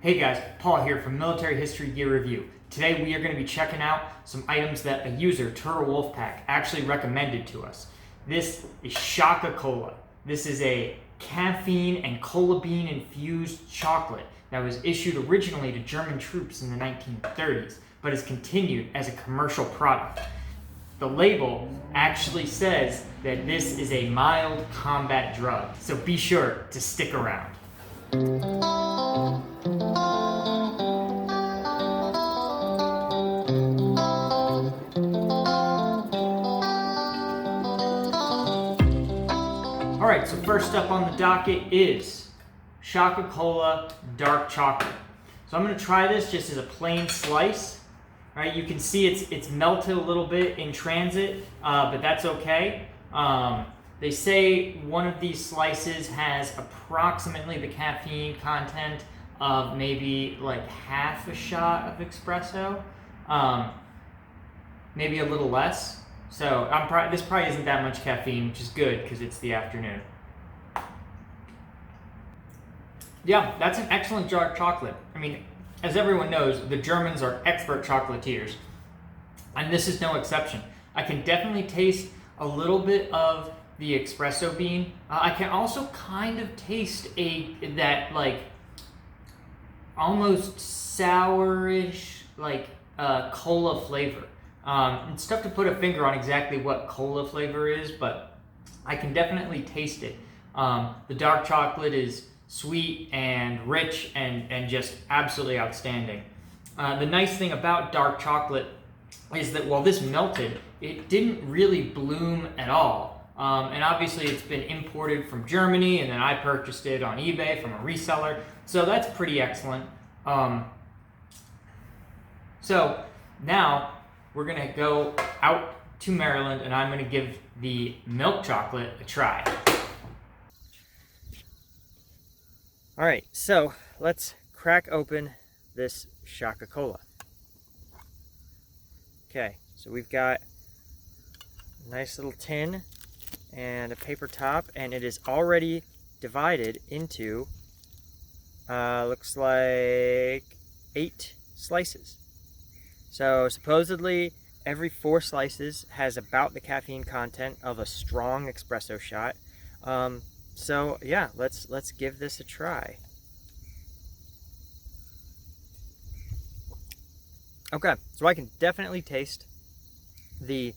Hey guys, Paul here from Military History Gear Review. Today we are going to be checking out some items that a user, Turtle Wolfpack, actually recommended to us. This is Scho-Ka-Kola. This is a caffeine and cola bean infused chocolate that was issued originally to German troops in the 1930s, but has continued as a commercial product. The label actually says that this is a mild combat drug, so be sure to stick around. Alright, so first up on the docket is Scho-Ka-Kola dark chocolate. So I'm going to try this just as a plain slice. Alright, you can see it's melted a little bit in transit, but that's okay. They say one of these slices has approximately the caffeine content of maybe like half a shot of espresso, maybe a little less. So this probably isn't that much caffeine, which is good because it's the afternoon. Yeah, that's an excellent dark chocolate. I mean, as everyone knows, the Germans are expert chocolatiers, and this is no exception. I can definitely taste a little bit of the espresso bean. I can also kind of taste that like almost sourish like cola flavor. It's tough to put a finger on exactly what cola flavor is, but I can definitely taste it. The dark chocolate is sweet and rich and just absolutely outstanding. The nice thing about dark chocolate is that while this melted, it didn't really bloom at all. And obviously it's been imported from Germany, and then I purchased it on eBay from a reseller. So that's pretty excellent. So now we're going to go out to Maryland, and I'm going to give the milk chocolate a try. All right, so let's crack open this Scho-Ka-Kola. Okay, so we've got a nice little tin and a paper top, and it is already divided into, looks like 8 slices. So supposedly every 4 slices has about the caffeine content of a strong espresso shot. So yeah, let's give this a try. Okay, so I can definitely taste the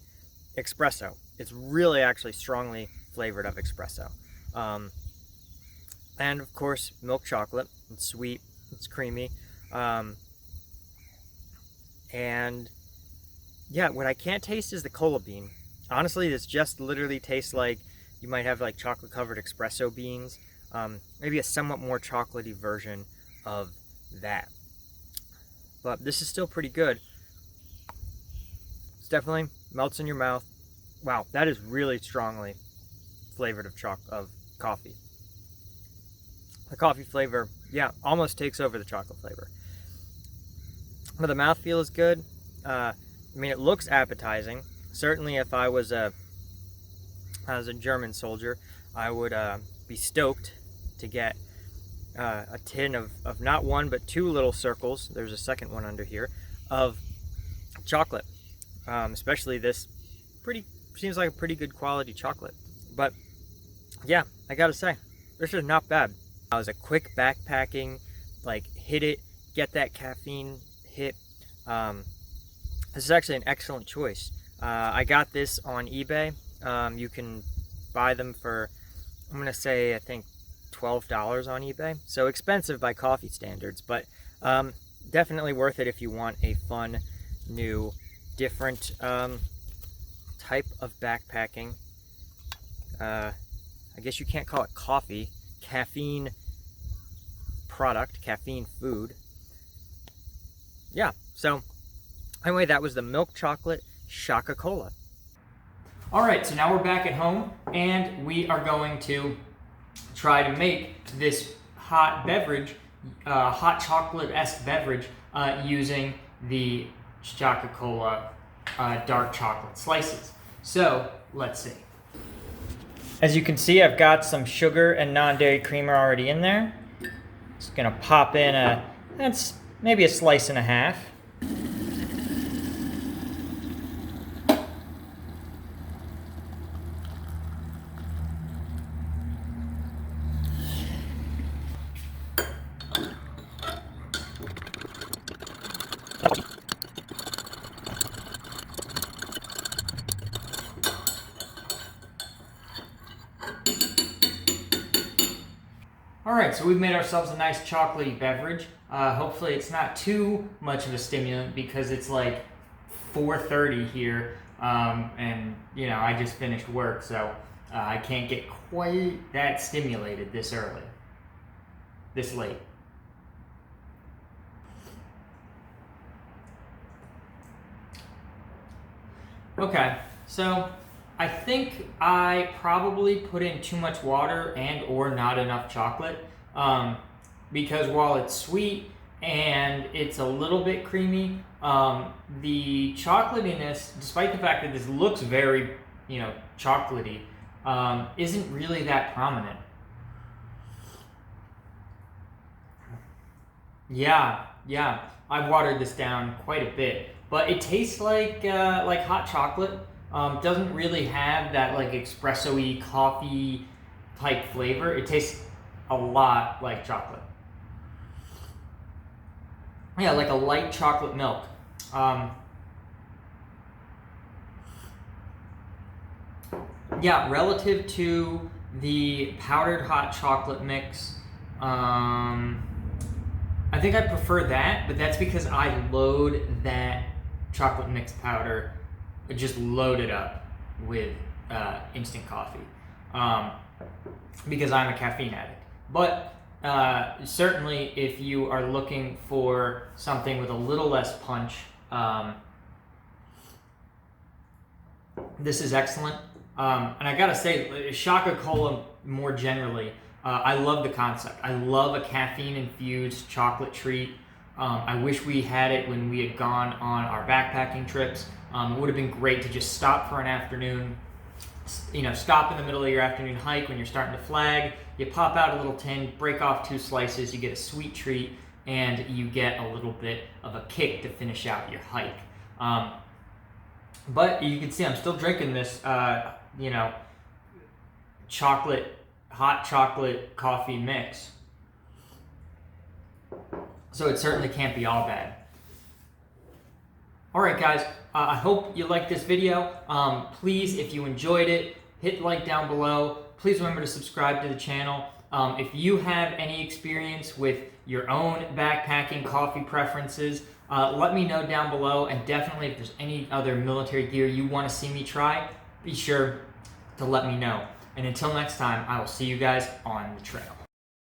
espresso. It's really actually strongly flavored of espresso. And of course, milk chocolate. It's sweet, it's creamy. And yeah, what I can't taste is the cola bean. Honestly, this just literally tastes like you might have like chocolate covered espresso beans. Maybe a somewhat more chocolatey version of that. But this is still pretty good. It's definitely melts in your mouth. Wow, that is really strongly flavored of coffee. The coffee flavor, yeah, almost takes over the chocolate flavor. But the mouthfeel is good. I mean, it looks appetizing. Certainly, if I was as a German soldier, I would be stoked to get a tin of not one but 2 little circles. There's a second one under here of chocolate. Especially this seems like a pretty good quality chocolate. But yeah, I gotta say, this is not bad. It was a quick backpacking, like hit it, get that caffeine hit. This is actually an excellent choice. I got this on eBay. You can buy them for, I'm gonna say, I think $12 on eBay. So expensive by coffee standards, but definitely worth it if you want a fun, new, different type of backpacking. I guess you can't call it coffee, caffeine product, caffeine food. Yeah, so anyway, that was the milk chocolate Scho-Ka-Kola. All right, so now we're back at home, and we are going to try to make this hot beverage, hot chocolate-esque beverage, using the Scho-Ka-Kola dark chocolate slices. So let's see. As you can see, I've got some sugar and non-dairy creamer already in there. Just gonna pop in a That's maybe a slice and a half. Alright, so we've made ourselves a nice chocolatey beverage. Hopefully it's not too much of a stimulant because it's like 4:30 here, and you know, I just finished work, so I can't get quite that stimulated this early, this late. Okay, so I think I probably put in too much water and or not enough chocolate, because while it's sweet and it's a little bit creamy, the chocolatiness, despite the fact that this looks very, you know, chocolatey, isn't really that prominent. Yeah, I've watered this down quite a bit, but it tastes like hot chocolate. Doesn't really have that like espresso-y coffee type flavor. It tastes a lot like chocolate. Yeah, like a light chocolate milk. Yeah, relative to the powdered hot chocolate mix, I think I prefer that, but that's because I load that chocolate mix powder, just load it up with instant coffee, because I'm a caffeine addict. But certainly, if you are looking for something with a little less punch, this is excellent. And I gotta say, Scho-Ka-Kola more generally, I love the concept. I love a caffeine-infused chocolate treat. I wish we had it when we had gone on our backpacking trips. It would have been great to just stop for an afternoon, you know, stop in the middle of your afternoon hike when you're starting to flag. You pop out a little tin, break off 2 slices, you get a sweet treat, and you get a little bit of a kick to finish out your hike. But you can see I'm still drinking this, you know, hot chocolate coffee mix. So it certainly can't be all bad. Alright guys, I hope you liked this video. Please, if you enjoyed it, hit like down below. Please remember to subscribe to the channel. If you have any experience with your own backpacking coffee preferences, let me know down below, and definitely if there's any other military gear you want to see me try, be sure to let me know. And until next time, I will see you guys on the trail.